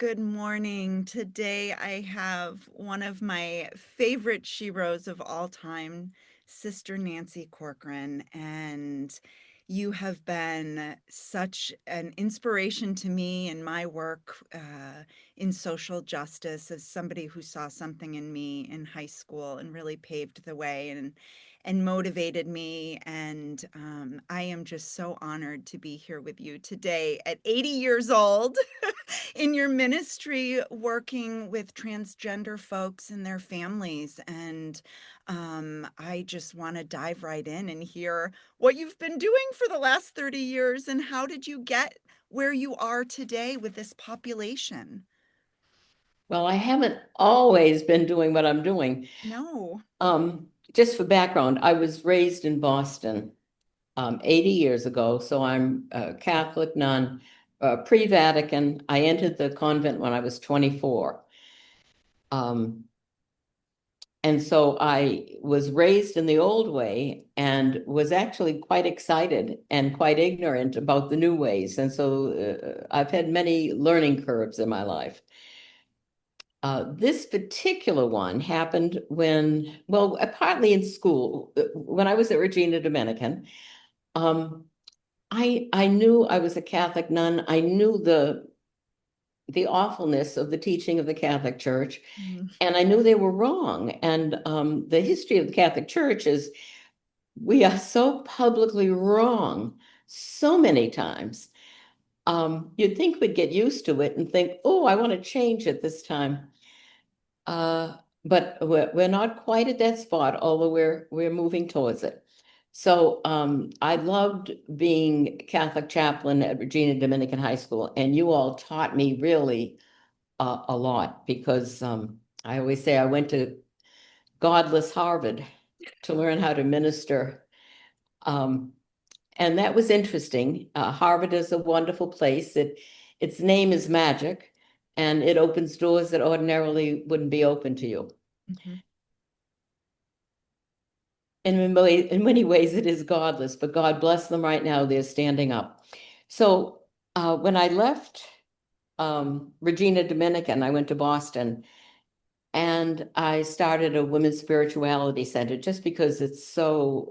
Good morning. Today I have one of my favorite sheroes of all time, Sister Nancy Corcoran, and you have been such an inspiration to me in my work in social justice as somebody who saw something in me in high school and really paved the way and motivated me. And I am just so honored to be here with you today at 80 years old in your ministry working with transgender folks and their families. And I just want to dive right in and hear what you've been doing for the last 30 years and how did you get where you are today with this population? Well, I haven't always been doing what I'm doing. No. Just for background, I was raised in Boston 80 years ago, so I'm a Catholic nun, pre-Vatican. I entered the convent when I was 24. Um, and so I was raised in the old way and was actually quite excited and quite ignorant about the new ways. And so I've had many learning curves in my life. This particular one happened partly in school. When I was at Regina Dominican, um, I knew I was a Catholic nun. I knew the awfulness of the teaching of the Catholic Church, Mm. and I knew they were wrong. And the history of the Catholic Church is we are so publicly wrong so many times. You'd think we'd get used to it and think, oh, I want to change it this time. Uh, but we're not quite at that spot, although we're moving towards it. So I loved being Catholic chaplain at Regina Dominican High School, and you all taught me really a lot because I always say I went to godless Harvard to learn how to minister. Um, and that was interesting. Harvard is a wonderful place. Its name is magic, and it opens doors that ordinarily wouldn't be open to you. Mhm. And in many ways, it is godless, but God bless them right now. They're standing up. So when I left Regina Dominican, I went to Boston and I started a women's spirituality center just because it's so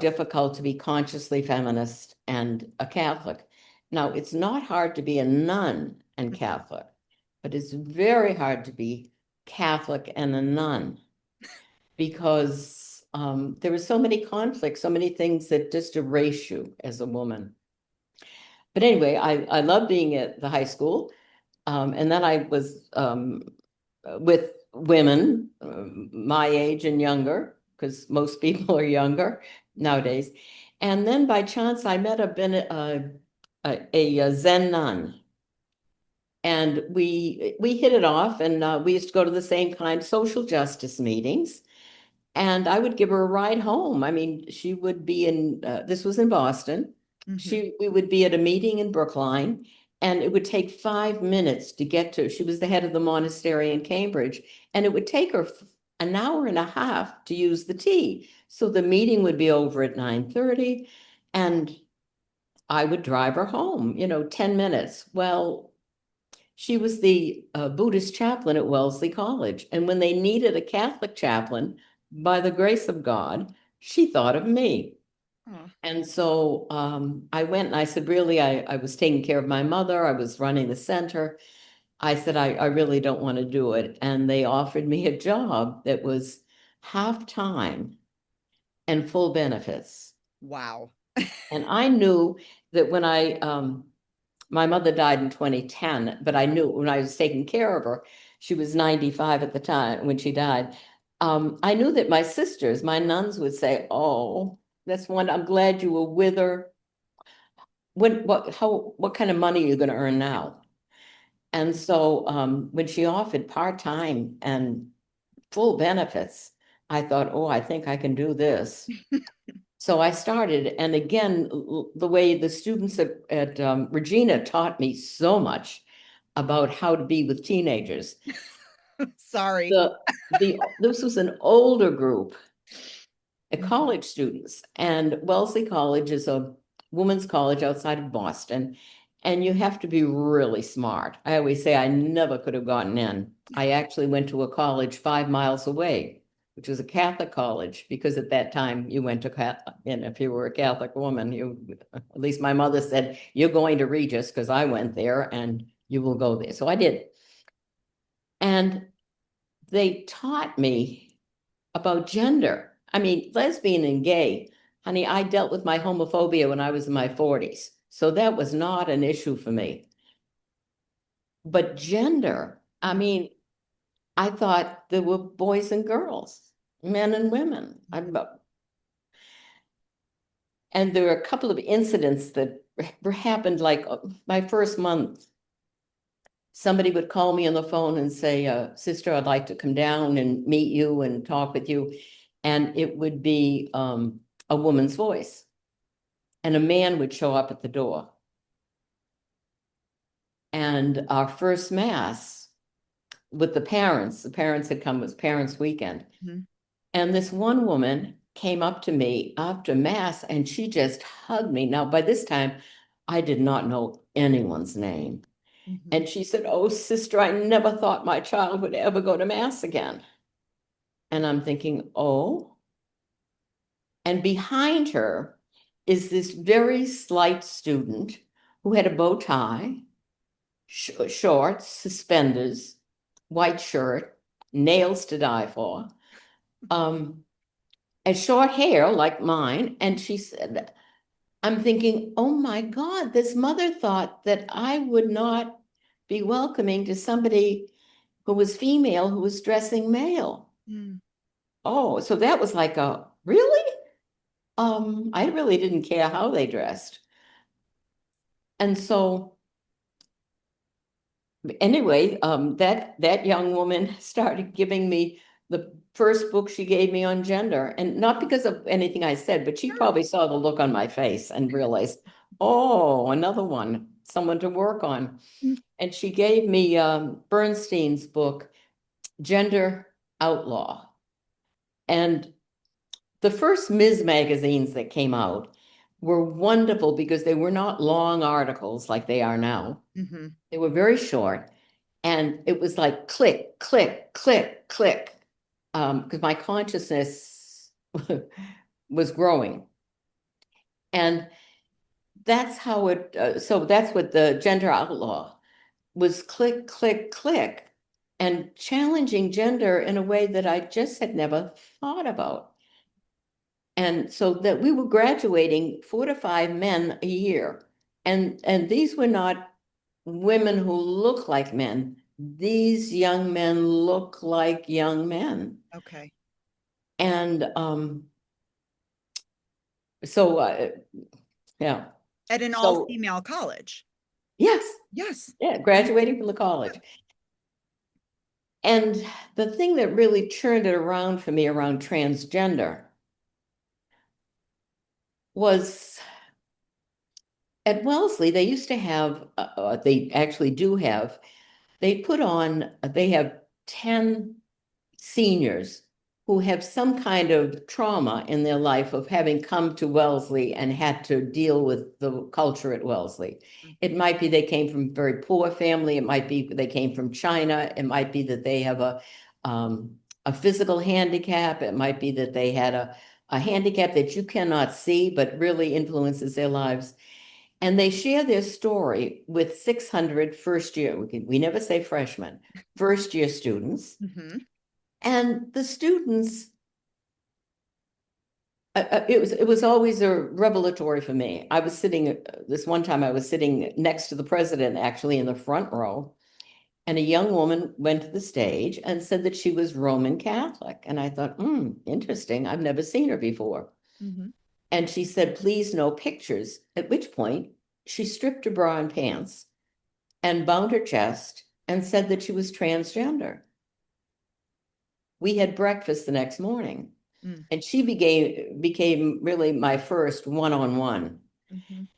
difficult to be consciously feminist and a Catholic. Now, it's not hard to be a nun and Catholic, but it's very hard to be Catholic and a nun because there are so many conflicts, so many things that just erase you as a woman. But anyway, I love being at the high school. And then I was with women my age and younger, because most people are younger nowadays. And then by chance, I met a Zen nun. And we hit it off, and we used to go to the same kind of social justice meetings. And I would give her a ride home. I mean, she would be this was in Boston. Mhm. We would be at a meeting in Brookline, and it would take 5 minutes to get to, she was the head of the monastery in Cambridge, and it would take her an hour and a half to use the T. So the meeting would be over at 9:30, and I would drive her home, 10 minutes. Well, she was the Buddhist chaplain at Wellesley College. And when they needed a Catholic chaplain, by the grace of God, she thought of me. Oh. And so I went and I said, really, I was taking care of my mother. I was running the center. I said, I really don't want to do it. And they offered me a job that was half time and full benefits. Wow. And I knew that my mother died in 2010, but I knew when I was taking care of her, she was 95 at the time when she died. I knew that my sisters, my nuns would say, oh, that's one, I'm glad you were with her. What kind of money are you going to earn now? And so when she offered part-time and full benefits, I thought, oh, I think I can do this. So I started, and again, the way the students at Regina taught me so much about how to be with teenagers. Sorry. This was an older group, Mhm. college students, and Wellesley College is a women's college outside of Boston, And you have to be really smart. I always say I never could have gotten in. I actually went to a college 5 miles away, which was a Catholic college, because at that time you went to Catholic, and if you were a Catholic woman, at least my mother said, you're going to Regis because I went there and you will go there. So I did. And they taught me about gender. I mean, lesbian and gay. Honey, I dealt with my homophobia when I was in my 40s. So that was not an issue for me. But gender, I Mhm, mean, I thought there were boys and girls, men and women. mhm, And there were a couple of incidents that happened like my first month. Somebody would call me on the phone and say, Sister, I'd like to come down and meet you and talk with you. And it would be a woman's voice. And a man would show up at the door. And our first mass with the parents had come, it was parents' weekend. mhm, And this one woman came up to me after mass and she just hugged me. Now, by this time, I did not know anyone's name. mhm, And she said, Oh, sister, I never thought my child would ever go to mass again. And I'm thinking, oh. And behind her is this very slight student who had a bow tie, shorts, suspenders, white shirt, nails to die for, um, and short hair like mine. And she said, I'm thinking, oh my God, this mother thought that I would not be welcoming to somebody who was female who was dressing male. mm, Oh, so that was like a really? I really didn't care how they dressed. And so anyway, that young woman started giving me the first book she gave me on gender, and not because of anything I said, but she sure, probably saw the look on my face and realized, oh, another one, someone to work on. mm, And she gave me Bernstein's book, Gender Outlaw. And the first Ms. magazines that came out were wonderful because they were not long articles like they are now. mhm, They were very short. And it was like click, click, click, click, because my consciousness was growing. And that's how so that's what the gender outlaw was, click, click, click, and challenging gender in a way that I just had never thought about. And so that we were graduating 4 to 5 men a year. And these were not women who look like men. These young men look like young men. okay. And so yeah. At an So all-female college? yes, Yes. yeah, graduating from the college. And the thing that really turned it around for me around transgender was at Wellesley, they used to have, they actually do have, they have 10 seniors who have some kind of trauma in their life of having come to Wellesley and had to deal with the culture at Wellesley. It Mhm, might be they came from a very poor family. It might be they came from China. It might be that they have a physical handicap. It might be that they had a handicap that you cannot see, but really influences their lives. And they share their story with 600 first year, we never say freshmen, first year students. mhm, And the students, it was always a revelatory for me. I was sitting this one time, I was sitting next to the president, actually in the front row, and a young woman went to the stage and said that she was Roman Catholic. And I thought, interesting. I've never seen her before. mhm, And she said, please, no pictures. At which point she stripped her bra and pants and bound her chest and said that she was transgender. We had breakfast the next morning. mm, And she became really my first one-on-one. mhm,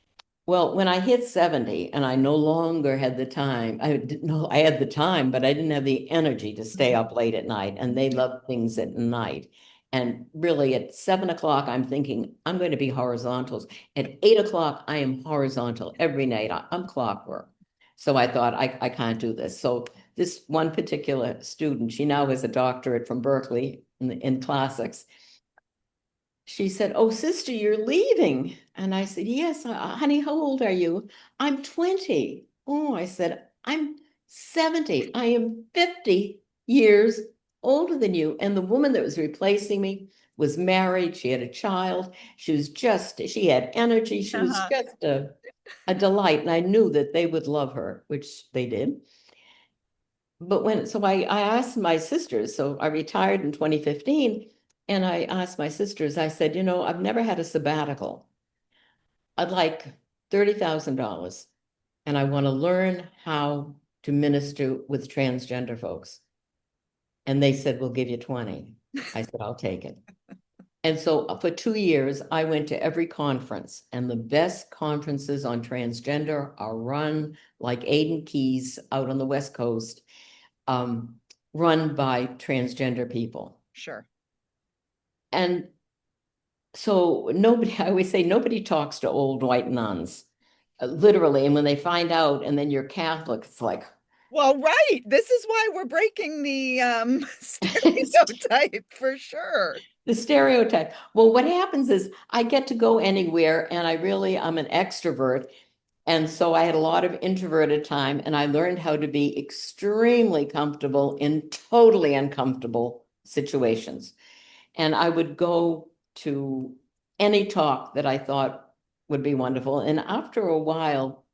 Well, when I hit 70 and I no longer had the time, I didn't know I had the time, but I didn't have the energy to stay mhm, up late at night. And they mhm, love things at night. And really at 7 o'clock, I'm thinking I'm going to be horizontals. At 8 o'clock, I am horizontal every night. I'm clockwork. So I thought I can't do this. So this one particular student, she now has a doctorate from Berkeley in classics. She said, "Oh, sister, you're leaving." And I said, "Yes, honey, how old are you?" "I'm 20. Oh, I said, "I'm 70. I am 50 years older than you." And the woman that was replacing me was married. She had a child. She had energy. She was Uh-huh. just a delight. And I knew that they would love her, which they did. But I asked my sisters, so I retired in 2015, and I asked my sisters, I said, I've never had a sabbatical. I'd like $30,000 and I want to learn how to minister with transgender folks. And they said, we'll give you 20. I said, I'll take it. And so for 2 years, I went to every conference, and the best conferences on transgender are run like Aiden Keys out on the West Coast, um, run by transgender people. Sure. And so nobody, I always say, nobody talks to old white nuns, literally. And when they find out, and then you're Catholic, it's like, Well, right. This is why we're breaking the it's stereotype for sure. the stereotype. Well, what happens is I get to go anywhere, and I'm an extrovert. And so I had a lot of introverted time, and I learned how to be extremely comfortable in totally uncomfortable situations. And I would go to any talk that I thought would be wonderful. And after a while,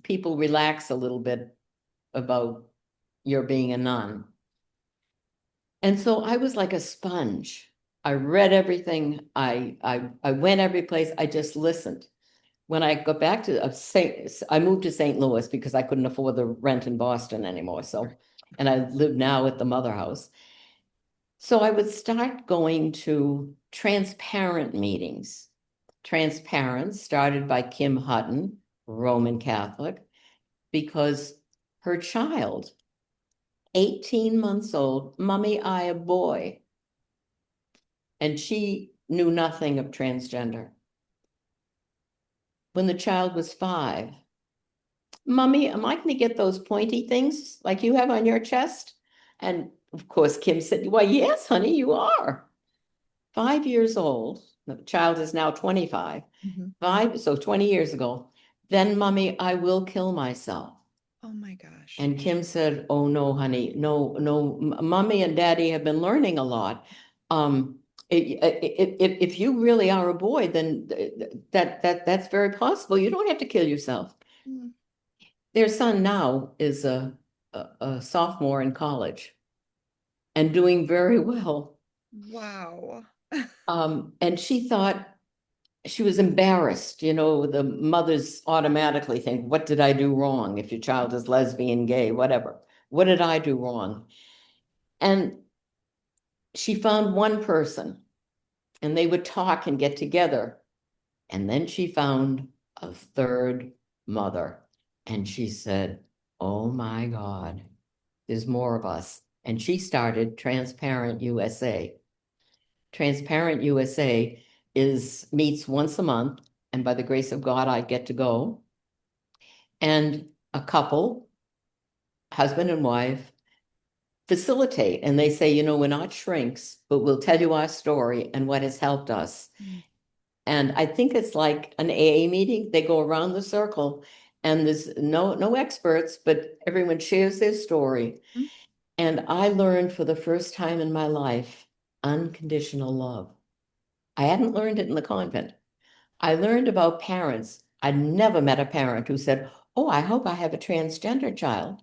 people relax a little bit about your being a nun. And so I was like a sponge. I read everything. I went every place. I just listened. When I got back to I moved to St. Louis because I couldn't afford the rent in Boston anymore. So, and I live now at the mother house. So I would start going to transparent meetings. Transparent started by Kim Hutton, Roman Catholic, because her child, 18 months old, "Mommy, I a boy." And she knew nothing of transgender. When the child was 5, "Mommy, am I going to get those pointy things like you have on your chest?" And of course, Kim said, "Why, yes, honey, you are." 5 years old, the child is now 25, Mhm. so 20 years ago. "Then, Mommy, I will kill myself." Oh my gosh. And Kim said, "Oh, no, honey, no, no, Mommy and Daddy have been learning a lot. If you really are a boy, then that's very possible. You don't have to kill yourself." Mm. Their son now is a sophomore in college and doing very well. Wow. And she thought she was embarrassed. The mothers automatically think, what did I do wrong? If your child is lesbian, gay, whatever, what did I do wrong? And she found one person, and they would talk and get together. And then she found a third mother. And she said, "Oh my God, there's more of us." And she started Transparent USA. Transparent USA meets once a month, and by the grace of God, I get to go. And a couple, husband and wife, facilitate, and they say, "We're not shrinks, but we'll tell you our story and what has helped us." Mm. And I think it's like an AA meeting. They go around the circle, and there's no experts, but everyone shares their story. Mm. And I learned for the first time in my life unconditional love. I hadn't learned it in the convent. I learned about parents. I'd never met a parent who said, "Oh, I hope I have a transgender child."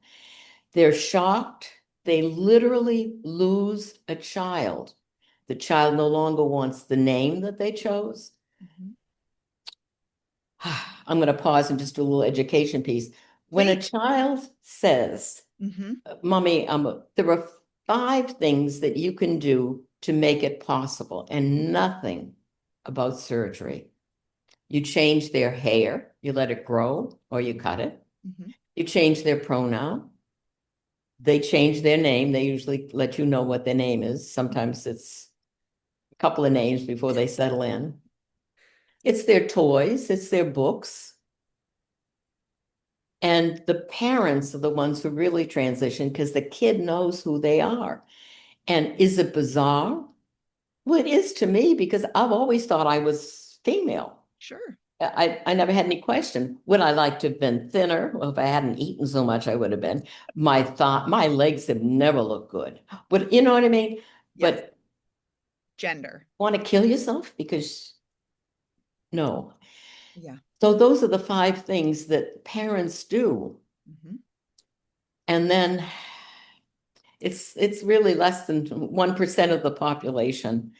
They're shocked. They literally lose a child. The child no longer wants the name that they chose. Mhm. I'm going to pause and just do a little education piece. When a Please. child says, Hmm. "Mommy, there are 5 things that you can do to make it possible," and nothing about surgery. You change their hair, you let it grow, or you cut it. Hmm. You change their pronoun. They change their name. They usually let you know what their name is. Sometimes it's couple of names before they settle in. It's their toys, it's their books. And the parents are the ones who really transition because the kid knows who they are. And is it bizarre? Well, it is to me because I've always thought I was female. Sure. I never had any question. Would I like to have been thinner? Well, if I hadn't eaten so much, I would have been. My legs have never looked good. But you know what I mean? Yes. But Gender. want to kill yourself because no. Yeah. So those are the five things that parents do. Hmm. And then it's really less than 1% of the population.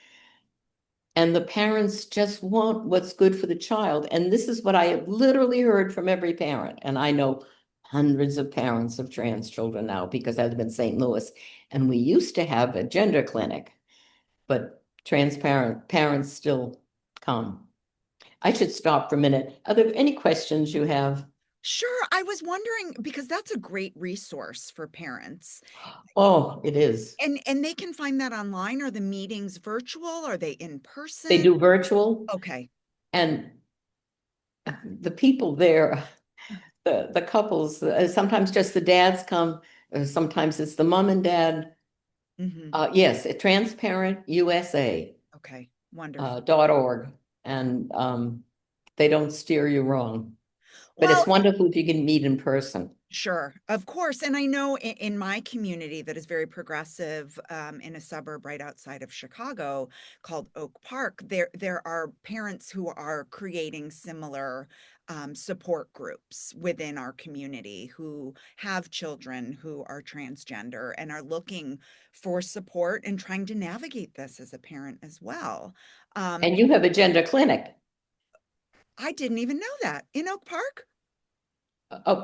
And the parents just want what's good for the child. And this is what I have literally heard from every parent. And I know hundreds of parents of trans children now because I live in St. Louis. And we used to have a gender clinic, but transparent parents still come. I should stop for a minute. Are there any questions you have? Sure. I was wondering because that's a great resource for parents. Oh, it is. And they can find that online. Are the meetings virtual? Are they in They person? do virtual, Okay. and the people there, the couples, sometimes just the dads come, sometimes it's the mom and dad. Hmm. Yes, transparentusa.org, Okay. Wonderful. and they don't steer you wrong. But Well, it's wonderful if you can meet in person. sure, of course. And I know in my community that is very progressive, in a suburb right outside of Chicago called Oak Park, there are parents who are creating similar support groups within our community who have children who are transgender and are looking for support and trying to navigate this as a parent as well. Um, And you have a gender clinic. I didn't even know that in Oak Park.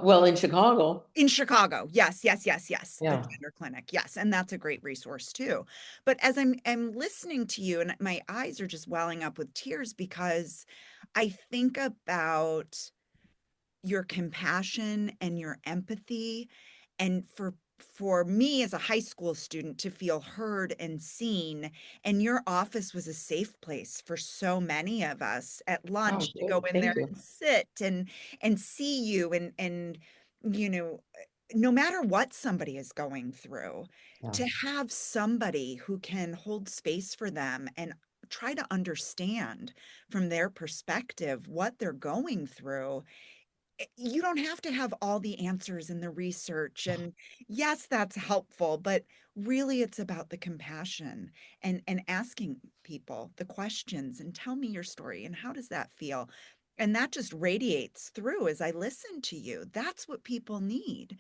Well, in Chicago. In Chicago. Yes, yes, yes, yes. A Yeah. gender clinic. Yes, and that's a great resource too. But as I'm listening to you and my eyes are just welling up with tears because I think about your compassion and your empathy and for me as a high school student to feel heard and seen, and your office was a safe place for so many of us at Oh, lunch to go good. in there Thank you. and sit and see you and you know no matter what somebody is going through, Yeah. to have somebody who can hold space for them and try to understand from their perspective what they're going through. You don't have to have all the answers in the research. And yes, that's helpful, but really it's about the compassion and asking people the questions and tell me your story and how does that feel? And that just radiates through as I listen to you. That's what people need.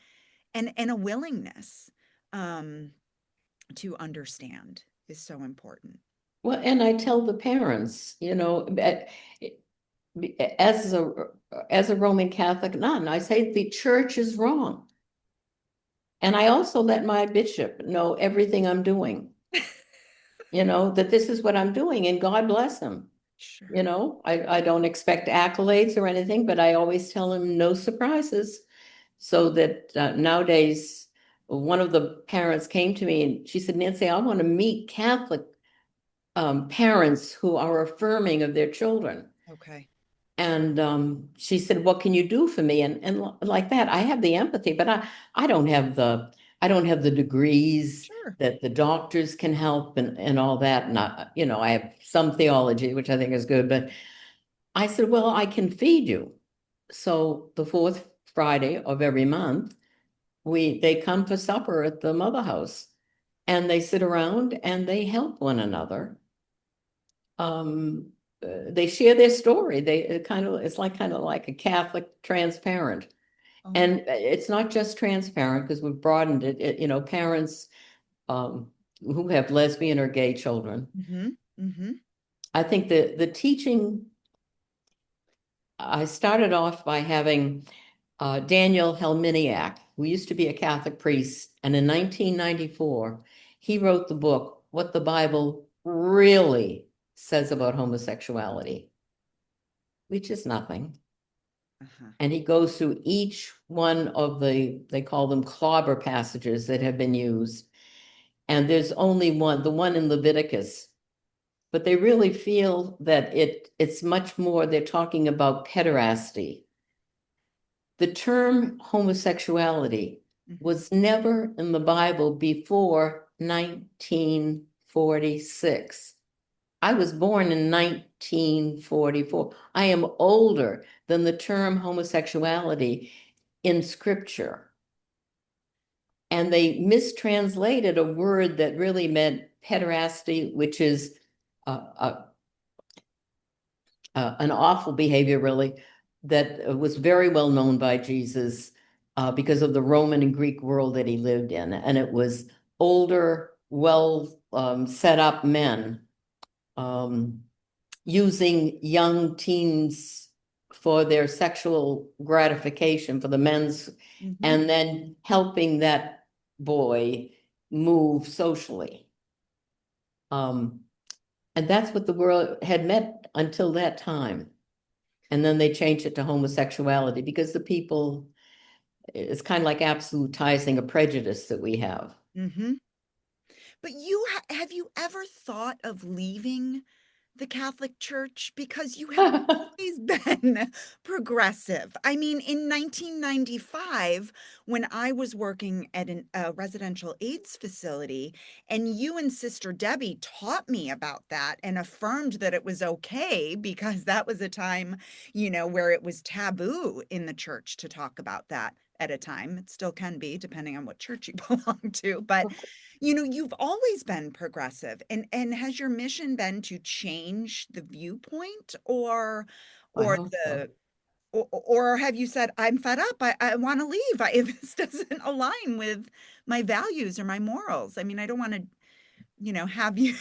And a willingness um, to understand is so important. Well, and I tell the parents, as a Roman Catholic nun, I say the church is wrong. And I also let my bishop know everything I'm doing, that this is what I'm doing, and God bless him. Sure. I don't expect accolades or anything, but I always tell him no surprises. So that nowadays, one of the parents came to me and she said, Nancy, I want to meet Catholic parents who are affirming of their children. Okay. And she said, "What can you do for me?" And like that, I have the empathy, but I don't have the degrees Sure. that the doctors can help and all that. And I have some theology, which I think is good, but I said, "Well, I can feed you." So the fourth Friday of every month, they come for supper at the mother house, and they sit around and they help one another. They share their story. It's kind of like a Catholic transparent. Oh. And it's not just transparent because we've broadened parents um, who have lesbian or gay children. Mm-hmm. Mm-hmm. I think the teaching, I started off by having Daniel Helminiak, who used to be a Catholic priest, and in 1994, he wrote the book, What the Bible Really Says About Homosexuality, which is nothing. Uh-huh. And he goes through each one of they call them clobber passages that have been used. And there's only one, the one in Leviticus, but they really feel that it's much more, they're talking about pederasty. The term homosexuality Mhm. was never in the Bible before 1946. I was born in 1944. I am older than the term homosexuality in scripture. And they mistranslated a word that really meant pederasty, which is an awful behavior, really, that was very well known by Jesus because of the Roman and Greek world that he lived in. And it was older, well set up men um, using young teens for their sexual gratification for the men's, Mhm. and then helping that boy move socially. Um, and that's what the world had meant until that time. And then they changed it to homosexuality because the people, it's kind of like absolutizing a prejudice that we have. Mhm. But have you ever thought of leaving the Catholic Church? Because you have always been progressive. I mean, in 1995, when I was working at a residential AIDS facility, and you and Sister Debbie taught me about that and affirmed that it was okay because that was a time, where it was taboo in the church to talk about that at a time. It still can be, depending on what church you belong to. But you've always been progressive, and has your mission been to change the viewpoint, or I or hope so. the or have you said, I'm fed up, I want to leave, if this doesn't align with my values or my morals? I mean, I don't want to, have you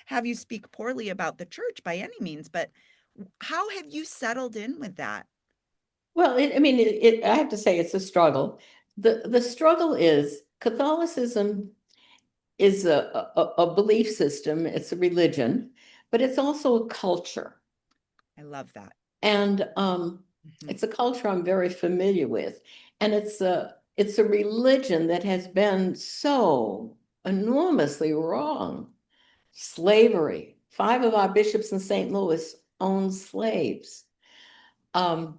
have you speak poorly about the church by any means, but how have you settled in with that? Well, I mean, I have to say it's a struggle. The struggle is Catholicism is a belief system, it's a religion, but it's also a culture. I love that. And Mhm. it's a culture I'm very familiar with. And it's a religion that has been so enormously wrong. Slavery. Five of our bishops in St. Louis owned slaves. Um,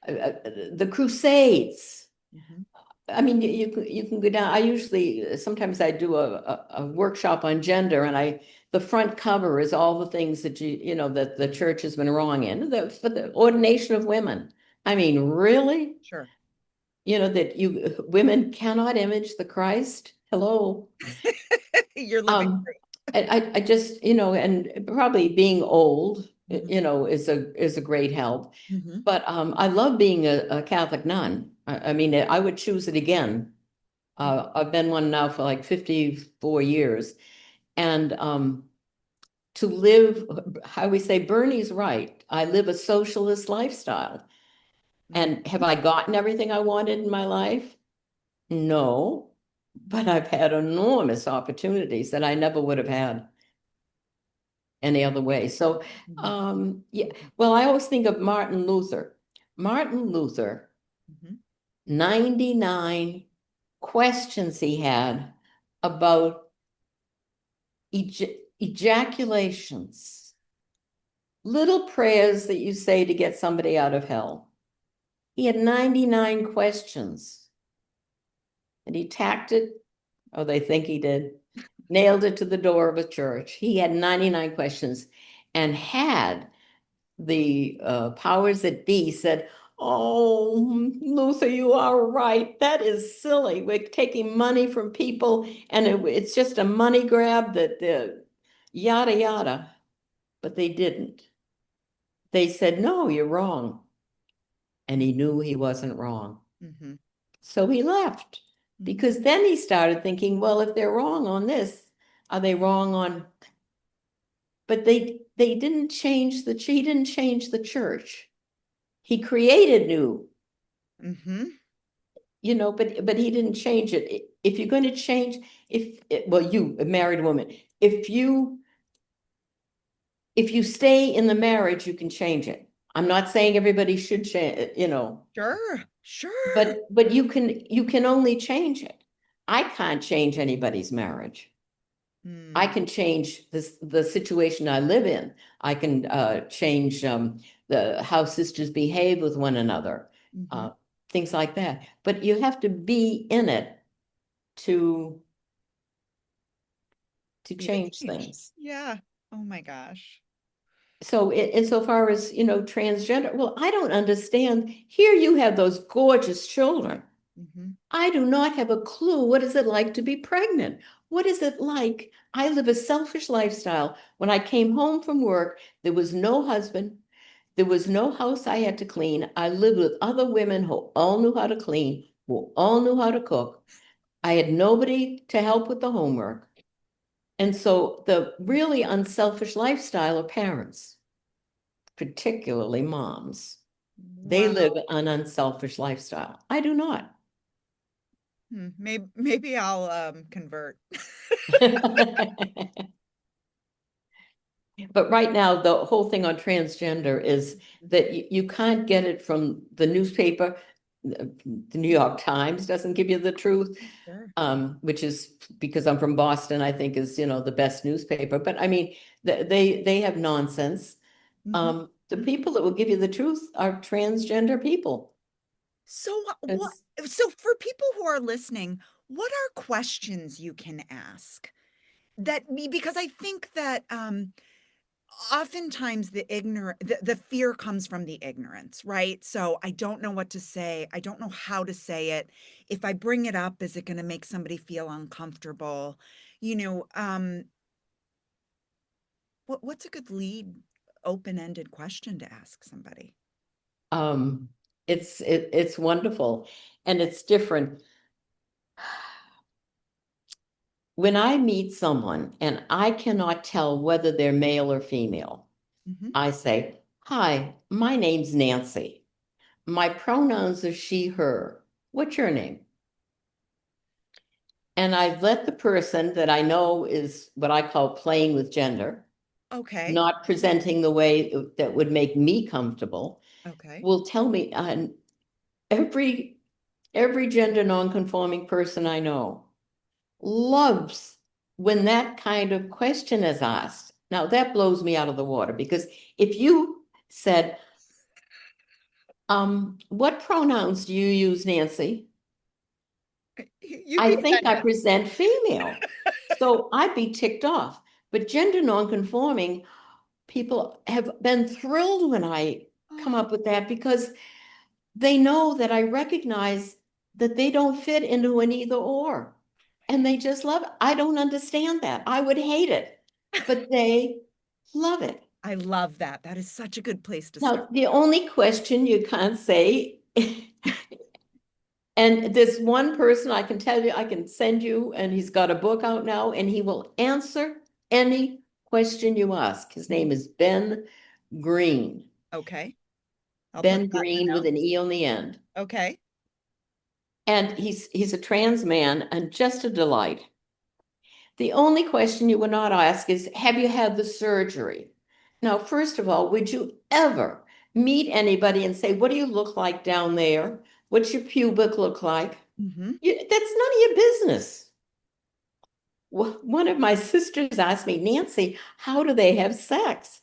the Crusades. Mhm. I mean, you can go down. I usually sometimes I do a workshop on gender, and the front cover is all the things that that the church has been wrong in. For the ordination of women. I mean, really? Sure. That you women cannot image the Christ? Hello. You're living Um, proof. I just, and probably being old, Mhm. is a great help. Mhm. But I love being a Catholic nun. I mean, I would choose it again. I've been one now for like 54 years. And to live, how we say, Bernie's right. I live a socialist lifestyle. Mhm. And have I gotten everything I wanted in my life? No, but I've had enormous opportunities that I never would have had any other way. So, Mhm. yeah, well, I always think of Martin Luther. Martin Luther, Mhm. 99 questions he had about ejaculations, little prayers that you say to get somebody out of hell. He had 99 questions and he tacked it, or they think he did, nailed it to the door of a church. He had 99 questions and had the powers that be said, "Oh, Luther, you are right. That is silly. We're taking money from people, and it's just a money grab that yada yada." But they didn't. They said, "No, you're wrong," and he knew he wasn't wrong. Mhm. So he left Mhm. because then he started thinking, "Well, if they're wrong on this, are they wrong on?" But they didn't change he didn't change the church. He created new, Mhm. but he didn't change it. If you're going to change, well, you, a married woman, if you stay in the marriage, you can change it. I'm not saying everybody should change. Sure. Sure. But you can only change it. I can't change anybody's marriage. I Mm, can change the situation I live in. I can change the how sisters behave with one another, mhm. uh, things like that. But you have to be in it to Be the change change. things. Yeah. Oh my gosh. So insofar as, transgender, well, I don't understand. Here you have those gorgeous children. Hmm. I do not have a clue. What is it like to be pregnant? What is it like? I live a selfish lifestyle. When I came home from work, there was no husband. There was no house I had to clean. I lived with other women who all knew how to clean, who all knew how to cook. I had nobody to help with the homework. And so the really unselfish lifestyle of parents, particularly moms, they live Wow. an unselfish lifestyle. I do not. Maybe I'll convert. But right now, the whole thing on transgender is that you can't get it from the newspaper. The New York Times doesn't give you the truth, Sure. which is because I'm from Boston, I think is, the best newspaper. But I mean, they have nonsense. Hmm. The people that will give you the truth are transgender people. So what? It's So for people who are listening, what are questions you can ask that me because I think that oftentimes the fear comes from the ignorance, right? So I don't know what to say. I don't know how to say it. If I bring it up, is it going to make somebody feel uncomfortable? You know, what's a good lead open-ended question to ask somebody? um, it's wonderful and it's different. When I meet someone and I cannot tell whether they're male or female, Hmm. I say, "Hi, my name's Nancy. My pronouns are she, her. What's your name?" And I let the person that I know is what I call playing with gender, Okay. not presenting the way that would make me comfortable, Okay. will tell me, every every gender nonconforming person I know loves when that kind of question is asked. Now that blows me out of the water because if you said, what pronouns do you use, Nancy? You'd I be think I offended. present female. So I'd be ticked off. But gender nonconforming people have been thrilled when I come Oh, up with that because they know that I recognize that they don't fit into an either or. And they just love it. I don't understand that. I would hate it, but they love it. I love that. That is such a good place to start. Now, the only question you can't say, and there's one person I can tell you, I can send you, and he's got a book out now, and he will answer any question you ask. His Mhm. name is Ben Green. Okay. I'll put Ben that in Green the with an notes. E on the end. Okay. And he's a trans man and just a delight. The only question you would not ask is, have you had the surgery? Now, first of all, would you ever meet anybody and say, what do you look like down there? What's your pubic look like? Hmm. That's none of your business. One of my sisters asked me, Nancy, how do they have sex?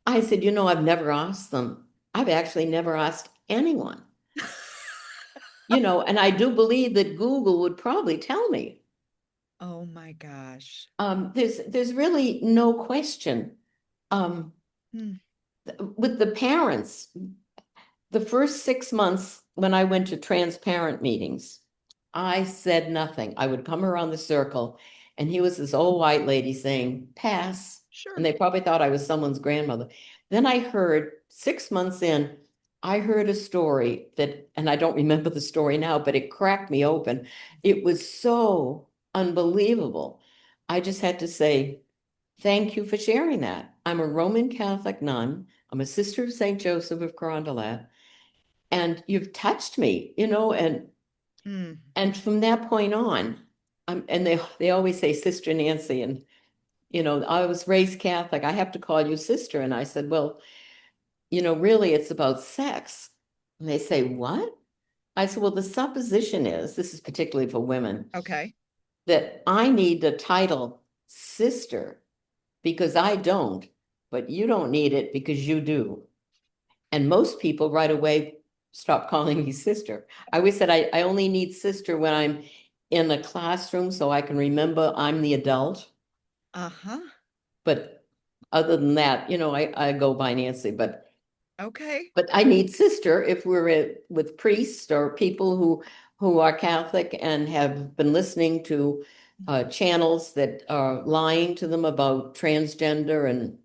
I said, I've never asked them. I've actually never asked anyone. And I do believe that Google would probably tell me. Oh my gosh. There's really no question. Um, Hmm. with the parents, the first 6 months when I went to transparent meetings, I said nothing. I would come around the circle, and he was this old white lady saying, pass. And Sure. they probably thought I was someone's grandmother. Then I heard 6 months in, I heard a story that, and I don't remember the story now, but it cracked me open. It was so unbelievable. I just had to say, thank you for sharing that. I'm a Roman Catholic nun. I'm a sister of St. Joseph of Carondelet, and you've touched me, Hmm. and from that point on, and they always say Sister Nancy, and I was raised Catholic. I have to call you sister, and I said, well, really, it's about sex. And they say, what? I said, well, the supposition is, this is particularly for women, Okay. that I need a title sister because I don't, but you don't need it because you do. And most people right away stop calling me sister. I always said I only need sister when I'm in a classroom so I can remember I'm the adult. Uh-huh. But other than that, I go by Nancy, Okay. but I need sister if we're with priests or people who are Catholic and have been listening to channels that are lying to them about transgender, and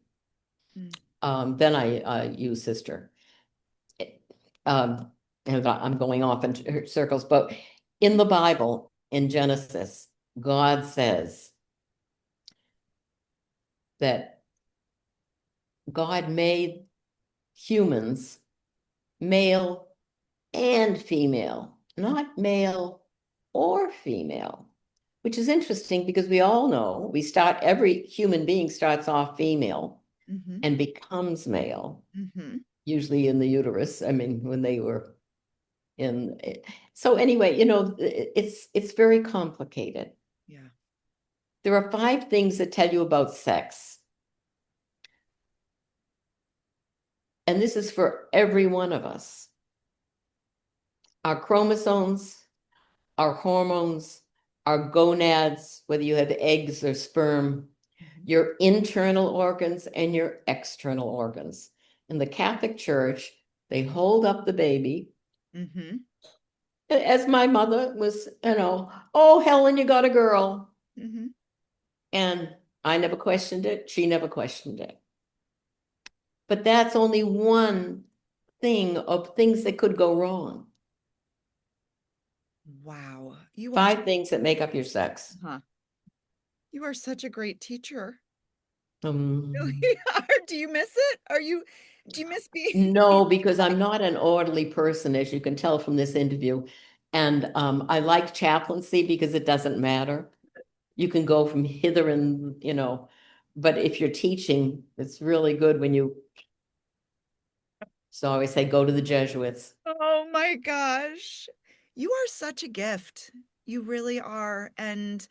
Mm. then I use sister. Um, and I'm going off in circles, but in the Bible, in Genesis, God says that God made humans male and female, not male or female, which is interesting because we all know every human being starts off female Mm-hmm. and becomes male, Mm-hmm. usually in the uterus. I mean, when they were in. So anyway, it's very complicated. Yeah. There are 5 things that tell you about sex, and this is for every one of us. Our chromosomes, our hormones, our gonads, whether you have eggs or sperm, Mm-hmm. your internal organs and your external organs. In the Catholic Church, they hold up the baby, Mm-hmm. as my mother was, oh, Helen, you got a girl. Mm-hmm. And I never questioned it. She never questioned it. But that's only one thing of things that could go wrong. Wow. You are, 5 things that make up your sex. huh. You are such a great teacher. Really Um, are. Do you miss it? Do you miss being no, because I'm not an orderly person, as you can tell from this interview. And I like chaplaincy because it doesn't matter. You can go from hither and, but if you're teaching, it's really good so I always say, go to the Jesuits. Oh my gosh. You are such a gift. You really are. And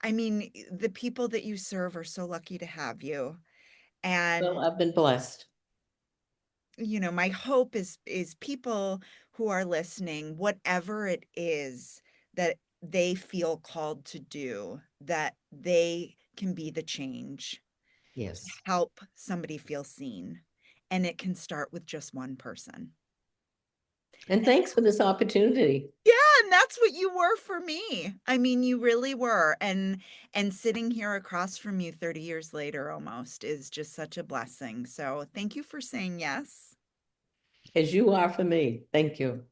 I mean, the people that you serve are so lucky to have you. Well, And I've been blessed. my hope is people who are listening, whatever it is that they feel called to do, that they can be the change to Yes. help somebody feel seen. And it can start with just one person. And thanks for this opportunity. Yeah, and that's what you were for me. I mean, you really were. And sitting here across from you 30 years later almost is just such a blessing. So, thank you for saying yes. As you are for me. Thank you.